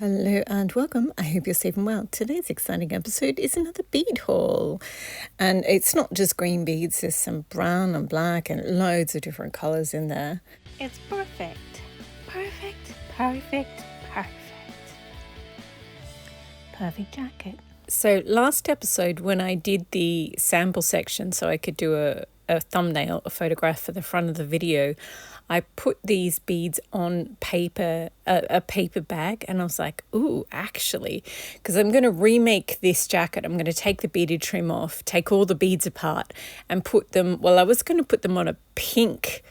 Hello and welcome. I hope you're safe and well. Today's exciting episode is another bead haul. And it's not just green beads, there's some brown and black and loads of different colours in there. It's perfect. Perfect, perfect, perfect. Perfect jacket. So last episode when I did the sample section so I could do a thumbnail, a photograph for the front of the video, I put these beads on paper, a paper bag, and I was like, ooh, actually, because I'm going to remake this jacket. I'm going to take the beaded trim off, take all the beads apart and put them, well, I was going to put them on a pink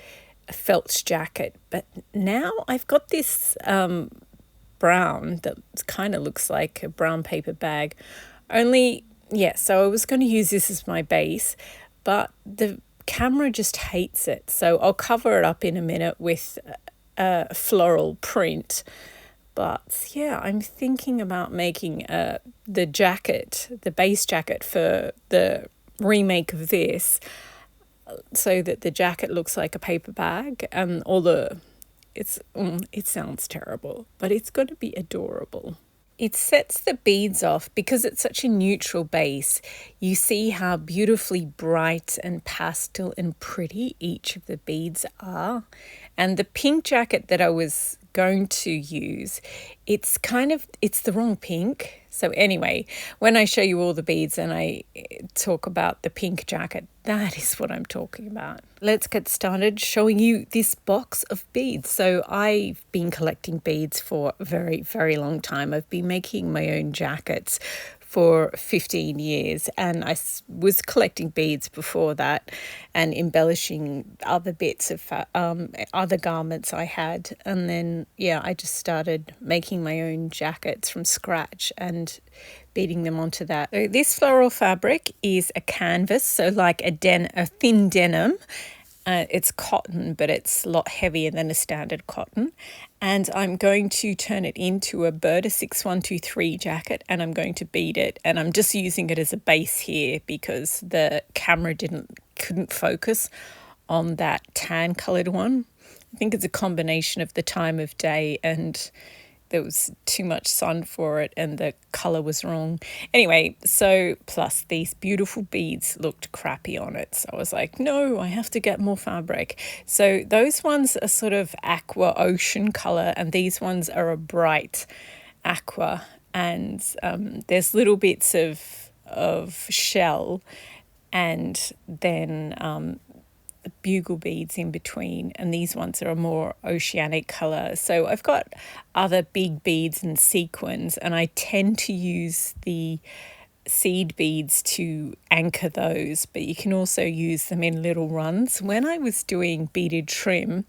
felt jacket, but now I've got this brown that kind of looks like a brown paper bag. So I was going to use this as my base, but the camera just hates it. So I'll cover it up in a minute with a floral print. But yeah, I'm thinking about making the jacket, the base jacket for the remake of this, so that the jacket looks like a paper bag and it sounds terrible, but it's going to be adorable. It sets the beads off because it's such a neutral base. You see how beautifully bright and pastel and pretty each of the beads are. And the pink jacket that I was going to use, it's the wrong pink. So anyway, when I show you all the beads and I talk about the pink jacket, that is what I'm talking about. Let's get started showing you this box of beads. So I've been collecting beads for a very, very long time. I've been making my own jackets for 15 years, and I was collecting beads before that and embellishing other bits of other garments I had. And then I just started making my own jackets from scratch and beading them onto that. So this floral fabric is a canvas, so like a thin denim. It's cotton, but it's a lot heavier than a standard cotton. And I'm going to turn it into a Berta 6123 jacket, and I'm going to bead it. And I'm just using it as a base here because the camera couldn't focus on that tan coloured one. I think it's a combination of the time of day and there was too much sun for it and the colour was wrong. Anyway, so plus these beautiful beads looked crappy on it. So I was like, no, I have to get more fabric. So those ones are sort of aqua ocean colour and these ones are a bright aqua. And there's little bits of shell and then bugle beads in between, and these ones are a more oceanic color. So I've got other big beads and sequins, and I tend to use the seed beads to anchor those, but you can also use them in little runs. When I was doing beaded trim,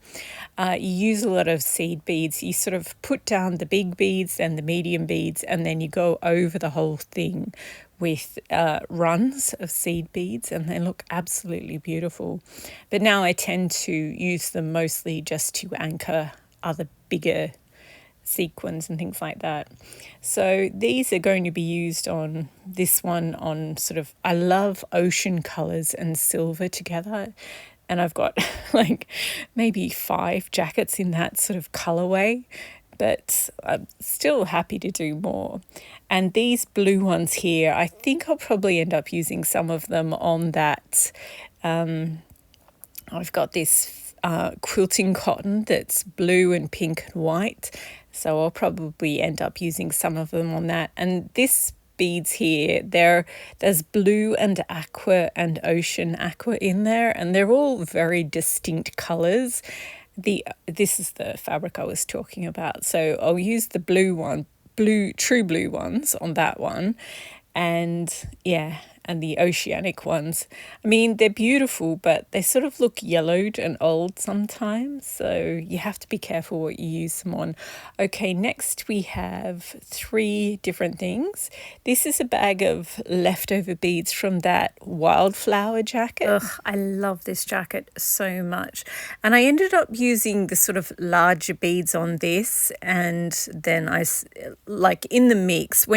you use a lot of seed beads. You sort of put down the big beads and the medium beads, and then you go over the whole thing with runs of seed beads, and they look absolutely beautiful. But now I tend to use them mostly just to anchor other bigger sequins and things like that. So these are going to be used on this one on sort of, I love ocean colors and silver together. And I've got like maybe 5 jackets in that sort of colorway, but I'm still happy to do more. And these blue ones here, I think I'll probably end up using some of them on that. I've got this quilting cotton that's blue and pink and white. So I'll probably end up using some of them on that. And this beads here, there's blue and aqua and ocean aqua in there, and they're all very distinct colors. This is the fabric I was talking about. So I'll use the true blue ones on that one. And the oceanic ones. I mean, they're beautiful, but they sort of look yellowed and old sometimes. So you have to be careful what you use them on. Okay, next we have 3 different things. This is a bag of leftover beads from that wildflower jacket. Ugh, I love this jacket so much. And I ended up using the sort of larger beads on this. And then like in the mix,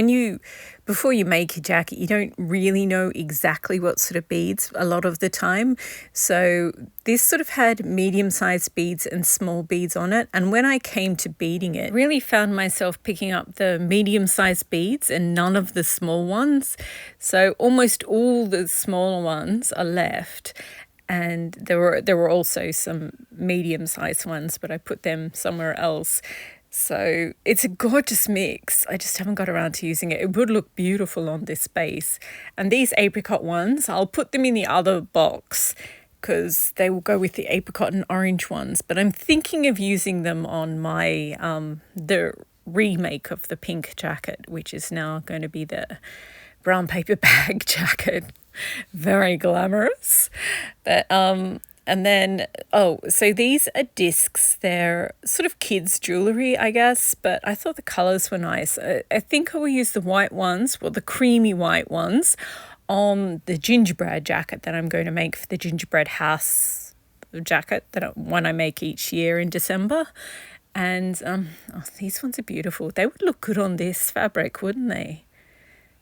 before you make a jacket, you don't really know know exactly what sort of beads a lot of the time. So this sort of had medium-sized beads and small beads on it. And when I came to beading it, I really found myself picking up the medium-sized beads and none of the small ones. So almost all the smaller ones are left. And there were also some medium-sized ones, but I put them somewhere else. So it's a gorgeous mix. I just haven't got around to using it. It would look beautiful on this base. And these apricot ones, I'll put them in the other box because they will go with the apricot and orange ones. But I'm thinking of using them on my the remake of the pink jacket, which is now going to be the brown paper bag jacket. Very glamorous. But and then, so these are discs. They're sort of kids' jewellery, I guess, but I thought the colours were nice. I think I will use the white ones, well, the creamy white ones, on the gingerbread jacket that I'm going to make for the gingerbread house jacket, that one I make each year in December. And these ones are beautiful. They would look good on this fabric, wouldn't they?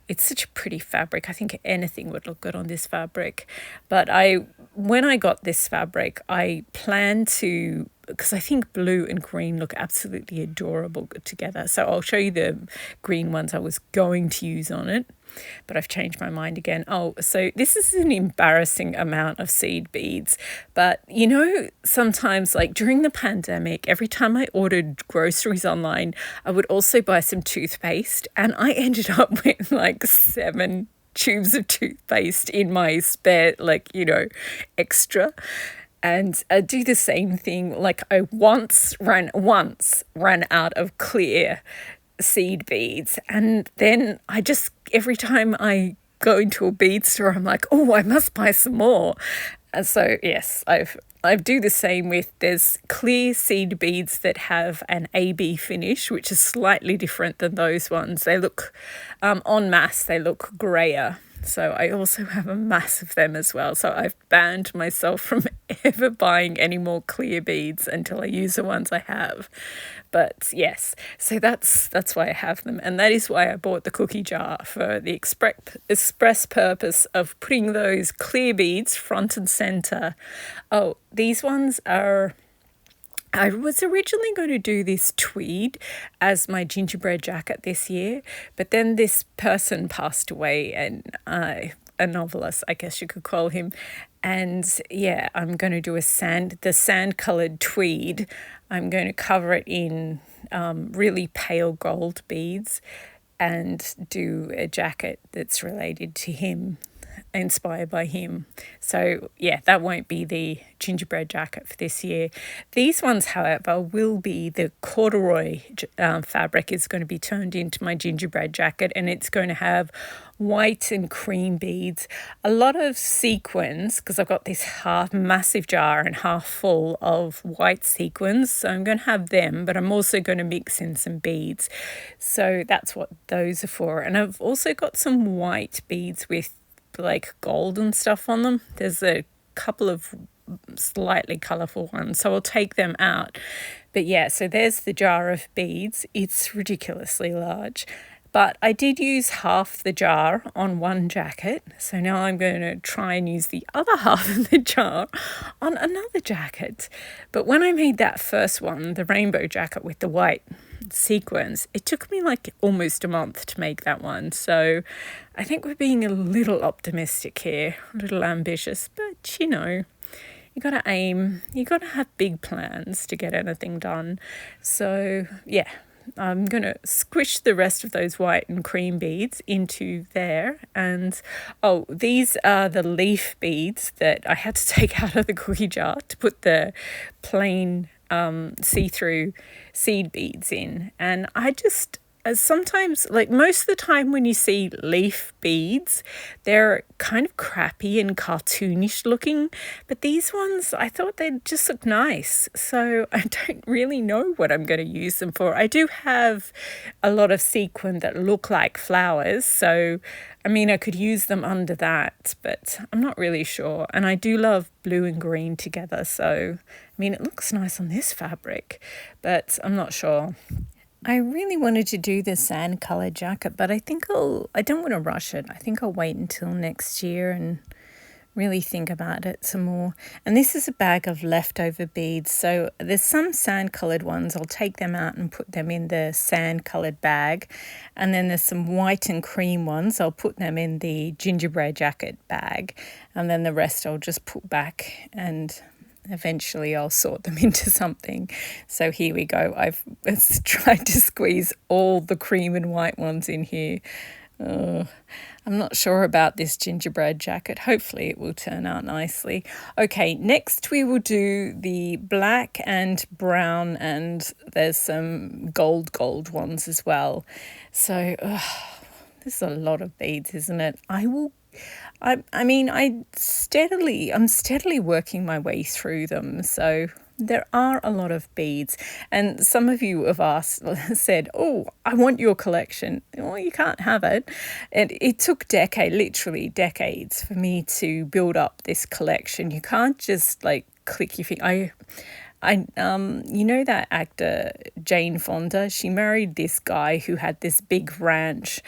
It's such a pretty fabric. I think anything would look good on this fabric. But when I got this fabric, I planned to, because I think blue and green look absolutely adorable together. So I'll show you the green ones I was going to use on it, but I've changed my mind again. So this is an embarrassing amount of seed beads. But, you know, sometimes like during the pandemic, every time I ordered groceries online, I would also buy some toothpaste, and I ended up with like 7 tubes of toothpaste in my spare, extra. And I do the same thing. Like I once ran out of clear seed beads, and then every time I go into a bead store, I'm like, oh, I must buy some more. And so yes, I do the same with, there's clear seed beads that have an AB finish, which is slightly different than those ones. They look en masse, they look grayer. So I also have a mass of them as well. So I've banned myself from ever buying any more clear beads until I use the ones I have. But yes, so that's why I have them. And that is why I bought the cookie jar, for the express purpose of putting those clear beads front and center. Oh, these ones are... I was originally going to do this tweed as my gingerbread jacket this year, but then this person passed away, and a novelist, I guess you could call him. And yeah, I'm going to do the sand-coloured tweed. I'm going to cover it in really pale gold beads and do a jacket that's related to him, inspired by him. So yeah, that won't be the gingerbread jacket for this year. These ones, however, will be the corduroy fabric is going to be turned into my gingerbread jacket, and it's going to have white and cream beads, a lot of sequins, because I've got this massive jar and half full of white sequins, so I'm going to have them, but I'm also going to mix in some beads. So that's what those are for. And I've also got some white beads with like gold and stuff on them. There's a couple of slightly colourful ones, so I'll take them out. But yeah, so there's the jar of beads. It's ridiculously large, but I did use half the jar on one jacket, so now I'm going to try and use the other half of the jar on another jacket. But when I made that first one, the rainbow jacket with the white sequins, it took me like almost a month to make that one. So I think we're being a little optimistic here, a little ambitious, but you know, you got to aim, you got to have big plans to get anything done. So yeah, I'm going to squish the rest of those white and cream beads into there. And these are the leaf beads that I had to take out of the cookie jar to put the plain see-through seed beads in. And I just sometimes, like most of the time when you see leaf beads, they're kind of crappy and cartoonish looking, but these ones, I thought they'd just look nice. So I don't really know what I'm going to use them for. I do have a lot of sequin that look like flowers, so I mean, I could use them under that, but I'm not really sure. And I do love blue and green together, so I mean, it looks nice on this fabric, but I'm not sure. I really wanted to do the sand color jacket, but I think I don't want to rush it. I think I'll wait until next year and really think about it some more. And this is a bag of leftover beads. So there's some sand colored ones. I'll take them out and put them in the sand colored bag. And then there's some white and cream ones. I'll put them in the gingerbread jacket bag. And then the rest I'll just put back, and eventually I'll sort them into something. So here we go. I've tried to squeeze all the cream and white ones in here. I'm not sure about this gingerbread jacket. Hopefully it will turn out nicely. Okay, next we will do the black and brown, and there's some gold ones as well. So this is a lot of beads, isn't it? I'm steadily working my way through them. So there are a lot of beads, and some of you have said, oh, I want your collection. Well, you can't have it. And it took literally decades for me to build up this collection. You can't just like click your finger. You know that actor Jane Fonda? She married this guy who had this big ranch,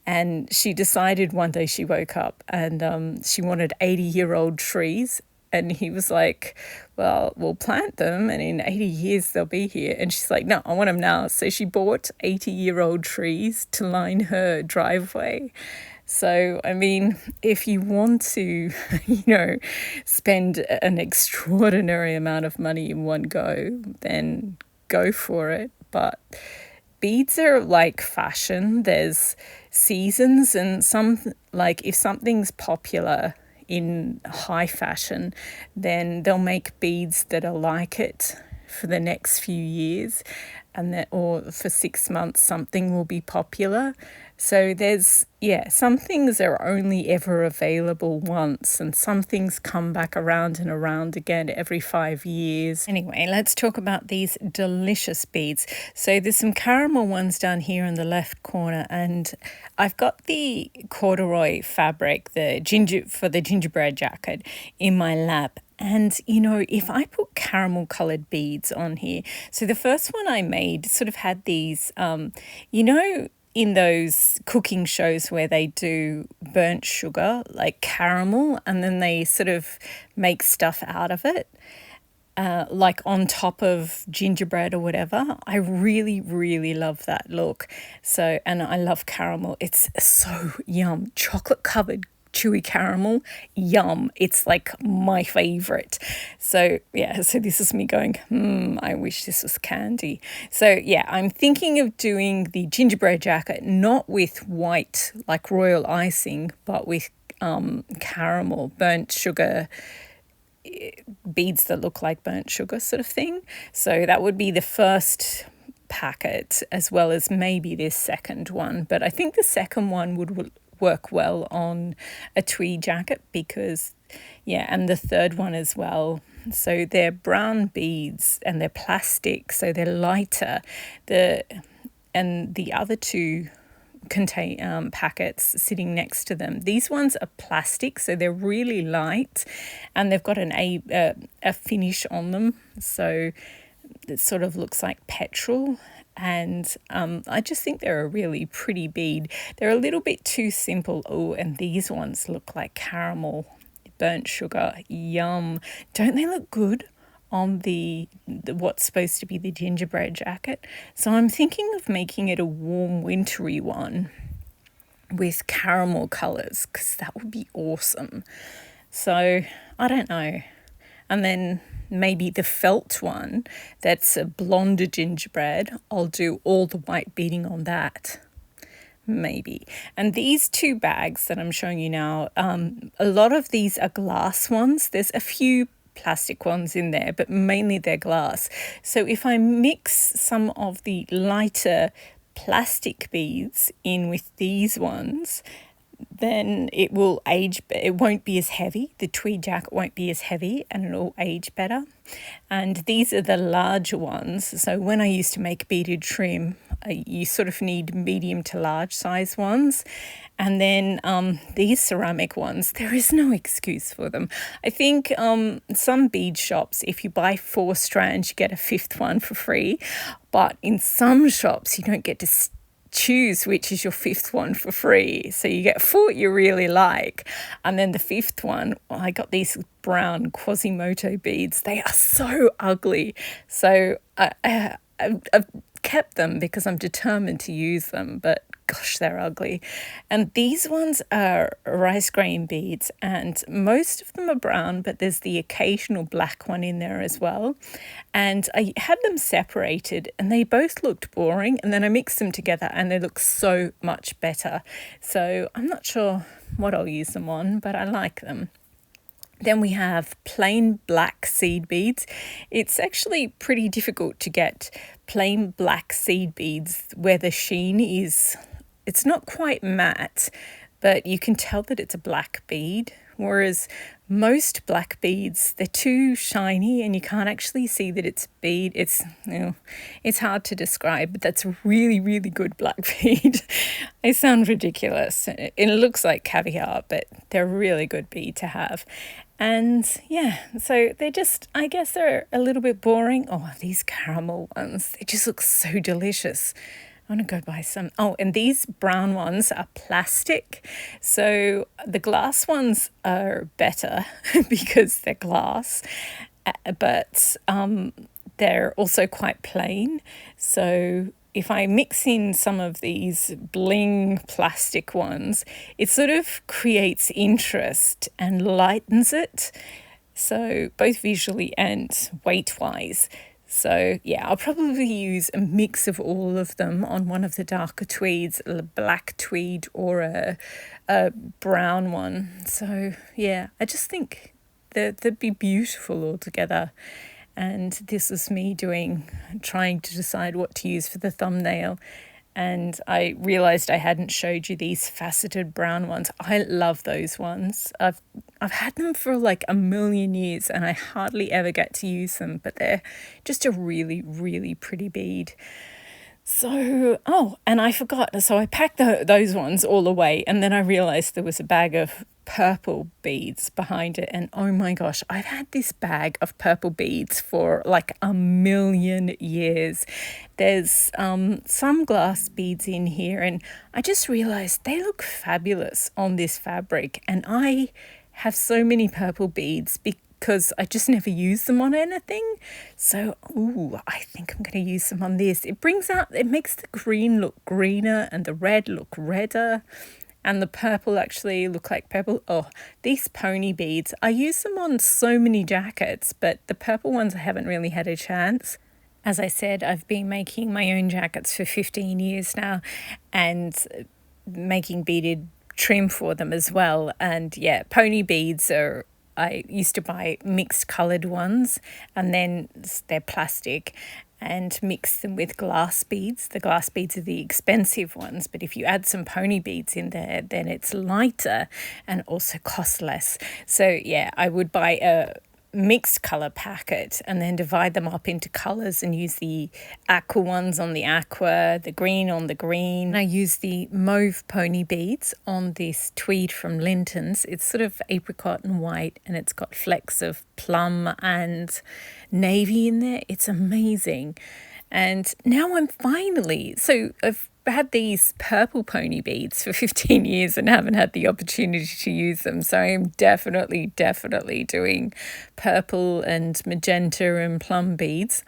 and she decided one day she woke up and she wanted 80-year-old trees. And he was like, well, we'll plant them and in 80 years they'll be here. And she's like, no, I want them now. So she bought 80-year-old trees to line her driveway. So, I mean, if you want to, spend an extraordinary amount of money in one go, then go for it. But beads are like fashion. There's seasons, and if something's popular in high fashion, then they'll make beads that are like it for the next few years, or for 6 months something will be popular. So some things are only ever available once, and some things come back around and around again every 5 years. Anyway, let's talk about these delicious beads. So there's some caramel ones down here in the left corner, and I've got the corduroy fabric, for the gingerbread jacket in my lap. And, if I put caramel coloured beads on here, so the first one I made sort of had these, in those cooking shows where they do burnt sugar, like caramel, and then they sort of make stuff out of it, like on top of gingerbread or whatever. I really, really love that look. So, and I love caramel. It's so yum. Chocolate covered chewy caramel, yum. It's like my favorite. So this is me going, I wish this was candy. So I'm thinking of doing the gingerbread jacket not with white like royal icing, but with caramel, burnt sugar beads that look like burnt sugar sort of thing. So that would be the first packet, as well as maybe this second one. But I think the second one would work well on a tweed jacket and the third one as well. So they're brown beads and they're plastic, so they're lighter. And the other two contain packets sitting next to them. These ones are plastic, so they're really light, and they've got a finish on them, so it sort of looks like petrol. And I just think they're a really pretty bead. They're a little bit too simple. Oh, and these ones look like caramel, burnt sugar. Yum. Don't they look good on the what's supposed to be the gingerbread jacket? So I'm thinking of making it a warm, wintry one with caramel colours, because that would be awesome. So I don't know. And then maybe the felt one, that's a blonder gingerbread, I'll do all the white beading on that, maybe. And these two bags that I'm showing you now, a lot of these are glass ones. There's a few plastic ones in there, but mainly they're glass. So if I mix some of the lighter plastic beads in with these ones, then it will age. It won't be as heavy. The tweed jacket won't be as heavy, and it'll age better. And these are the larger ones. So when I used to make beaded trim, You sort of need medium to large size ones. And then these ceramic ones, there is no excuse for them. I think some bead shops, if you buy 4 strands, you get a 5th one for free. But in some shops, you don't get to choose which is your 5th one for free. So you get 4 you really like. And then the 5th one, well, I got these brown Quasimodo beads. They are so ugly. So I've kept them because I'm determined to use them, but gosh, they're ugly. And these ones are rice grain beads, and most of them are brown, but there's the occasional black one in there as well. And I had them separated and they both looked boring, and then I mixed them together and they look so much better. So I'm not sure what I'll use them on, but I like them. Then we have plain black seed beads. It's actually pretty difficult to get plain black seed beads where the sheen is, it's not quite matte, but you can tell that it's a black bead. Whereas most black beads, they're too shiny and you can't actually see that it's a bead. It's, it's hard to describe, but that's a really, really good black bead. They sound ridiculous. It looks like caviar, but they're a really good bead to have. And yeah, so they're just, I guess they're a little bit boring. Oh, these caramel ones, they just look so delicious. I want to go buy some. Oh, and these brown ones are plastic. So the glass ones are better because they're glass, but they're also quite plain. So if I mix in some of these bling plastic ones, it sort of creates interest and lightens it. So both visually and weight-wise. So yeah, I'll probably use a mix of all of them on one of the darker tweeds, a black tweed or a brown one. So yeah, I just think they'd be beautiful all together. And this was me trying to decide what to use for the thumbnail. And I realized I hadn't showed you these faceted brown ones. I love those ones. I've had them for like a million years and I hardly ever get to use them, but they're just a really, really pretty bead. So, and I forgot. So I packed those ones all away, and then I realized there was a bag of purple beads behind it. And oh my gosh, I've had this bag of purple beads for like a million years. There's some glass beads in here, and I just realized they look fabulous on this fabric. And I have so many purple beads because I just never use them on anything. So, I think I'm going to use them on this. It makes the green look greener and the red look redder. And the purple actually look like purple. Oh, these pony beads. I use them on so many jackets, but the purple ones I haven't really had a chance. As I said, I've been making my own jackets for 15 years now and making beaded trim for them as well. And yeah, pony beads I used to buy mixed coloured ones, and then they're plastic, and mix them with glass beads. The glass beads are the expensive ones, but if you add some pony beads in there, then it's lighter and also costs less. So yeah, I would buy a mixed colour packet and then divide them up into colours and use the aqua ones on the aqua, the green on the green. I use the mauve pony beads on this tweed from Linton's. It's sort of apricot and white, and it's got flecks of plum and navy in there. It's amazing. And now I've had these purple pony beads for 15 years and haven't had the opportunity to use them. So I'm definitely doing purple and magenta and plum beads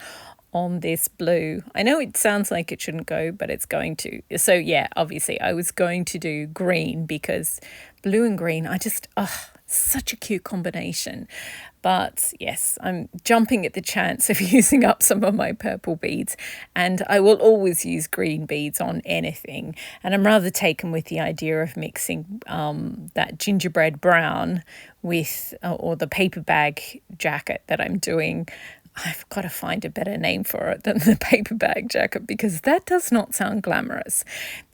on this blue. I know it sounds like it shouldn't go, but it's going to. So yeah, obviously I was going to do green because blue and green, such a cute combination. But yes, I'm jumping at the chance of using up some of my purple beads, and I will always use green beads on anything. And I'm rather taken with the idea of mixing that gingerbread brown with or the paper bag jacket that I'm doing. I've got to find a better name for it than the paper bag jacket, because that does not sound glamorous.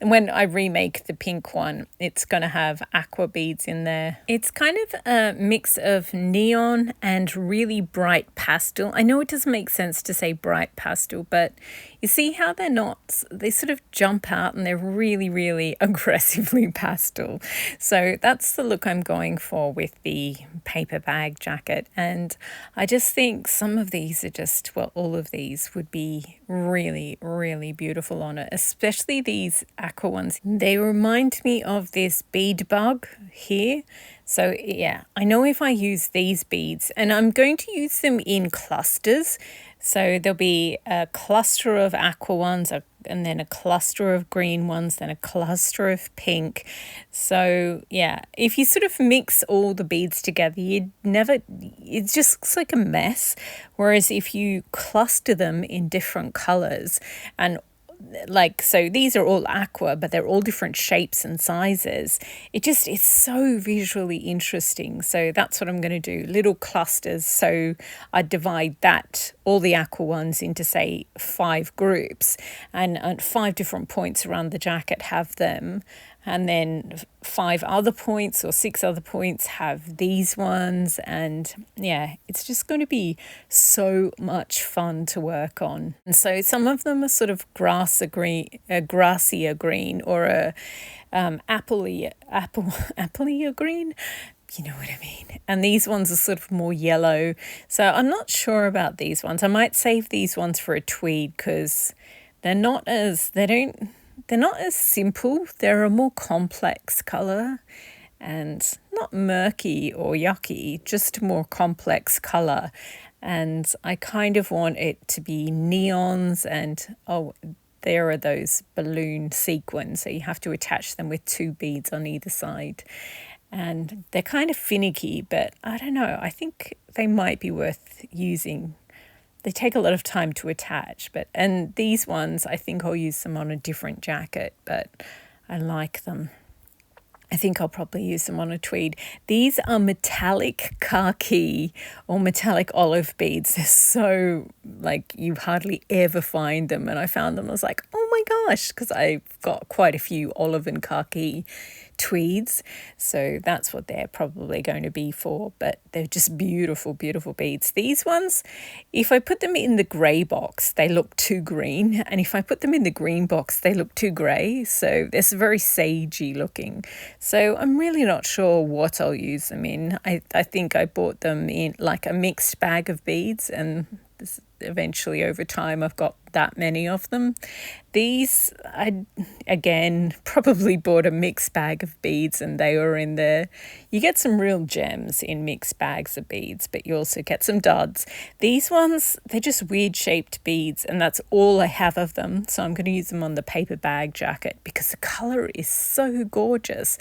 And when I remake the pink one, it's going to have aqua beads in there. It's kind of a mix of neon and really bright pastel. I know it doesn't make sense to say bright pastel, but You see how they sort of jump out and they're really, really aggressively pastel. So that's the look I'm going for with the paper bag jacket. And I just think some of these are just, well, all of these would be really, really beautiful on it, especially these aqua ones. They remind me of this bead bug here. So yeah, I know if I use these beads, and I'm going to use them in clusters. So there'll be a cluster of aqua ones, and then a cluster of green ones, then a cluster of pink. So yeah, if you sort of mix all the beads together, it just looks like a mess. Whereas if you cluster them in different colors, and so these are all aqua, but they're all different shapes and sizes. It's so visually interesting. So that's what I'm going to do, little clusters. So I divide all the aqua ones into, say, 5 groups, and at 5 different points around the jacket have them. And then 5 other points or 6 other points have these ones. And yeah, it's just going to be so much fun to work on. And so some of them are sort of grassier green, or a appley green. You know what I mean? And these ones are sort of more yellow. So I'm not sure about these ones. I might save these ones for a tweed because they're not as simple. They're a more complex colour, and not murky or yucky, just a more complex colour. And I kind of want it to be neons, and there are those balloon sequins, so you have to attach them with 2 beads on either side. And they're kind of finicky, but I don't know, I think they might be worth using. They take a lot of time to attach, and these ones, I think I'll use them on a different jacket, but I like them. I think I'll probably use them on a tweed. These are metallic khaki or metallic olive beads. They're so, you hardly ever find them. And I found them, I was like, oh my gosh, because I've got quite a few olive and khaki tweeds. So that's what they're probably going to be for. But they're just beautiful, beautiful beads. These ones, if I put them in the grey box, they look too green. And if I put them in the green box, they look too grey. So they're very sagey looking. So I'm really not sure what I'll use them in. I think I bought them in like a mixed bag of beads, and eventually over time I've got that many of them. These, I again probably bought a mixed bag of beads, and they were in there. You get some real gems in mixed bags of beads, but you also get some duds. These ones, they're just weird shaped beads, and that's all I have of them. So I'm going to use them on the paper bag jacket because the colour is so gorgeous,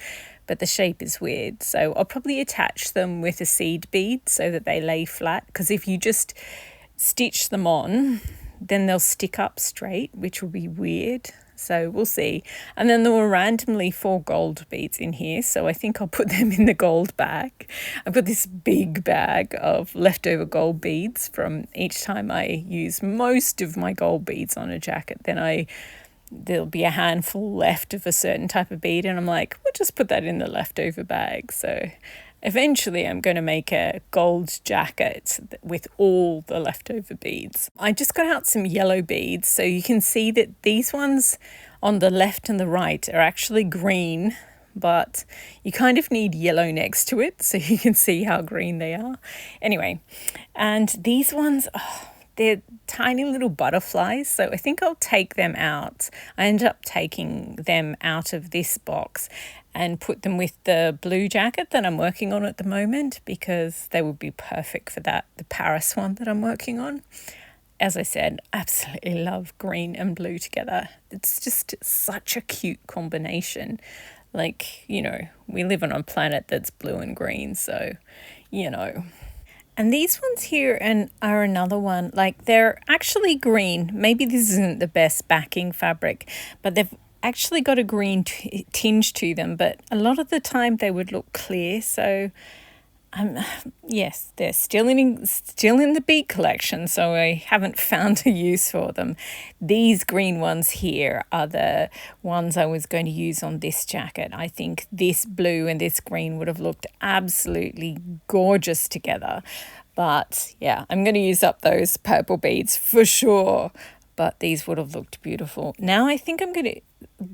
but the shape is weird. So I'll probably attach them with a seed bead so that they lay flat, because if you just stitch them on, then they'll stick up straight, which will be weird. So we'll see. And then there were randomly 4 gold beads in here, so I think I'll put them in the gold bag. I've got this big bag of leftover gold beads from each time I use most of my gold beads on a jacket. Then there'll be a handful left of a certain type of bead, and I'm like, we'll just put that in the leftover bag. So eventually I'm going to make a gold jacket with all the leftover beads. I just got out some yellow beads, so you can see that these ones on the left and the right are actually green, but you kind of need yellow next to it so you can see how green they are. Anyway, and these ones, they're tiny little butterflies, so I think I'll take them out. I ended up taking them out of this box and put them with the blue jacket that I'm working on at the moment, because they would be perfect for that, the Paris one that I'm working on. As I said, absolutely love green and blue together. It's just such a cute combination. We live on a planet that's blue and green, so, And these ones here are another one. They're actually green. Maybe this isn't the best backing fabric, but they've actually got a green tinge to them. But a lot of the time they would look clear. So, yes, they're still in the bead collection, so I haven't found a use for them. These green ones here are the ones I was going to use on this jacket. I think this blue and this green would have looked absolutely gorgeous together. But yeah, I'm going to use up those purple beads for sure. but these would have looked beautiful. Now I think I'm going to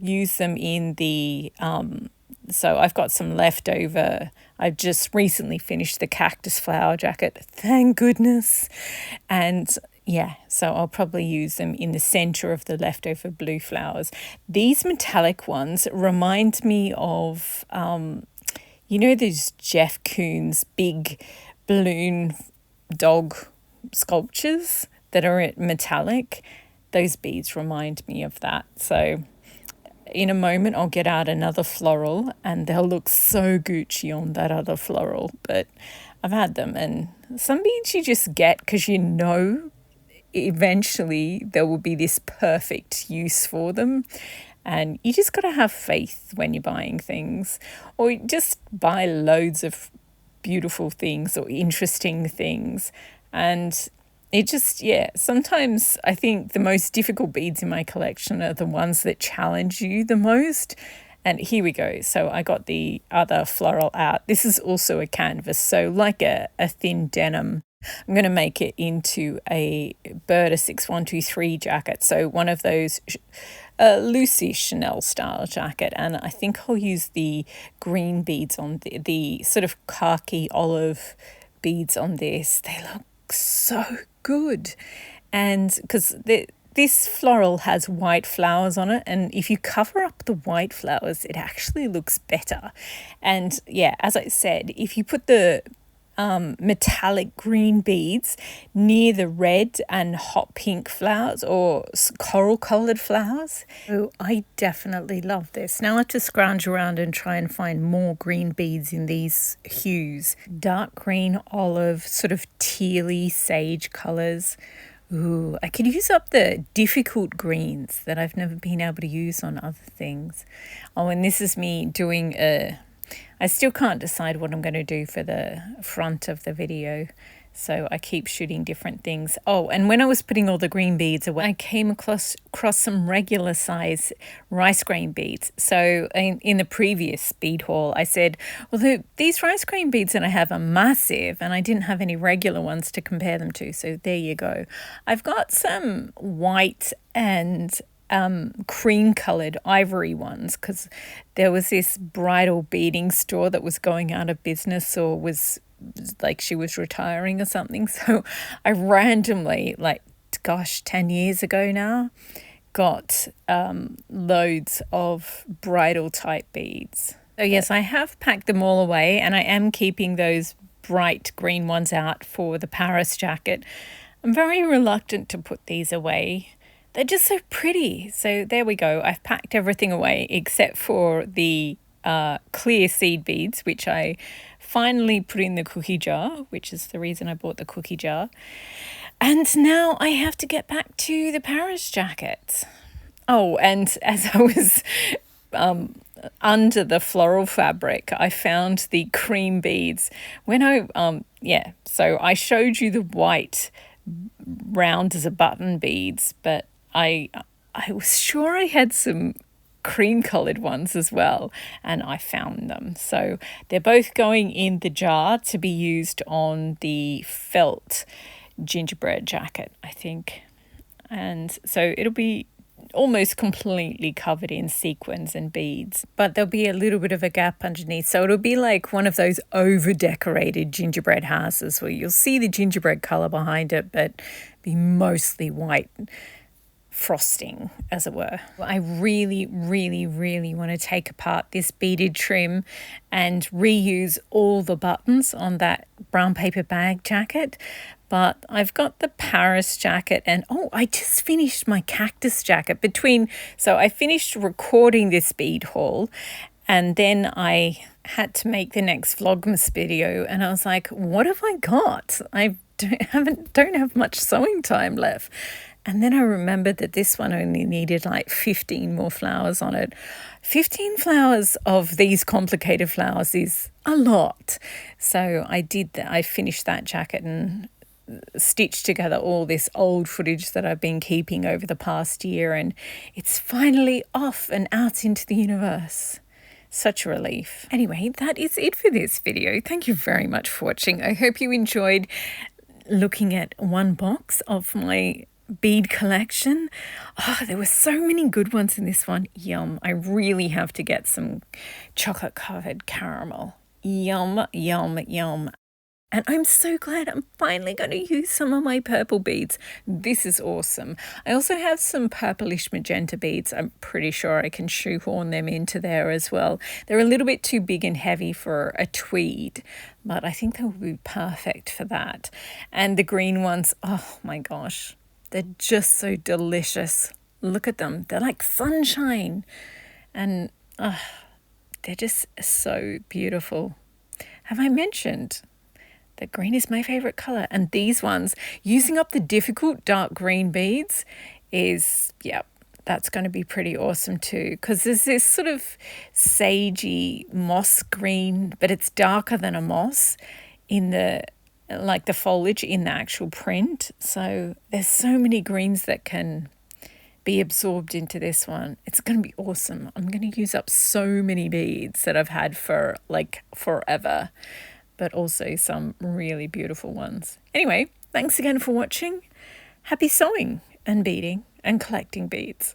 use them in the, so I've got some leftover. I've just recently finished the cactus flower jacket, thank goodness. And yeah, so I'll probably use them in the center of the leftover blue flowers. These metallic ones remind me of, you know, those Jeff Koons big balloon dog sculptures that are metallic. Those beads remind me of that. So in a moment I'll get out another floral and they'll look so Gucci on that other floral. But I've had them, and some beads you just get because you know eventually there will be this perfect use for them. And you just got to have faith when you're buying things, or just buy loads of beautiful things or interesting things. And it just, yeah, sometimes I think the most difficult beads in my collection are the ones that challenge you the most. And here we go. So I got the other floral out. This is also a canvas, so like a thin denim. I'm going to make it into a Berta 6123 jacket. So one of those loosey Chanel style jacket. And I think I'll use the green beads on the sort of khaki olive beads on this. They look so good. And because this floral has white flowers on it, and if you cover up the white flowers, it actually looks better. And yeah, as I said, if you put the metallic green beads near the red and hot pink flowers or coral colored flowers. Oh, I definitely love this. Now I have to scrounge around and try and find more green beads in these hues. Dark green, olive, sort of tealy sage colors. Ooh, I could use up the difficult greens that I've never been able to use on other things. Oh, and this is me doing I still can't decide what I'm going to do for the front of the video, so I keep shooting different things. Oh, and when I was putting all the green beads away, I came across some regular size rice grain beads. So in the previous bead haul, I said, well, these rice grain beads that I have are massive, and I didn't have any regular ones to compare them to. So there you go. I've got some white and cream colored ivory ones, because there was this bridal beading store that was going out of business, or was like she was retiring or something. So I randomly, like, gosh, 10 years ago now, got loads of bridal type beads. So yes, I have packed them all away, and I am keeping those bright green ones out for the Paris jacket. I'm very reluctant to put these away. They're just so pretty. So there we go. I've packed everything away except for the clear seed beads, which I finally put in the cookie jar, which is the reason I bought the cookie jar. And now I have to get back to the Paris jacket. Oh, and as I was under the floral fabric, I found the cream beads. When so I showed you the white round as a button beads, but I was sure I had some cream colored ones as well, and I found them. So they're both going in the jar to be used on the felt gingerbread jacket, I think. And so it'll be almost completely covered in sequins and beads, but there'll be a little bit of a gap underneath. So it'll be like one of those over decorated gingerbread houses where you'll see the gingerbread color behind it, but be mostly white frosting, as it were. I really, really, really want to take apart this beaded trim and reuse all the buttons on that brown paper bag jacket. But I've got the Paris jacket, and I just finished my cactus jacket so I finished recording this bead haul, and then I had to make the next Vlogmas video, and I was like, what have I got? I don't have much sewing time left. And then I remembered that this one only needed like 15 more flowers on it. 15 flowers of these complicated flowers is a lot. So I did that. I finished that jacket and stitched together all this old footage that I've been keeping over the past year, and it's finally off and out into the universe. Such a relief. Anyway, that is it for this video. Thank you very much for watching. I hope you enjoyed looking at one box of my bead collection. Oh, there were so many good ones in this one. Yum. I really have to get some chocolate covered caramel. Yum, yum, yum. And I'm so glad I'm finally going to use some of my purple beads. This is awesome. I also have some purplish magenta beads. I'm pretty sure I can shoehorn them into there as well. They're a little bit too big and heavy for a tweed, but I think they will be perfect for that. And the green ones, oh my gosh, they're just so delicious. Look at them. They're like sunshine. And they're just so beautiful. Have I mentioned that green is my favorite color? And these ones, using up the difficult dark green beads is, yeah, that's going to be pretty awesome too, because there's this sort of sagey moss green, but it's darker than a moss in the foliage in the actual print. So there's so many greens that can be absorbed into this one. It's going to be awesome. I'm going to use up so many beads that I've had for like forever, but also some really beautiful ones. Anyway, thanks again for watching. Happy sewing and beading and collecting beads.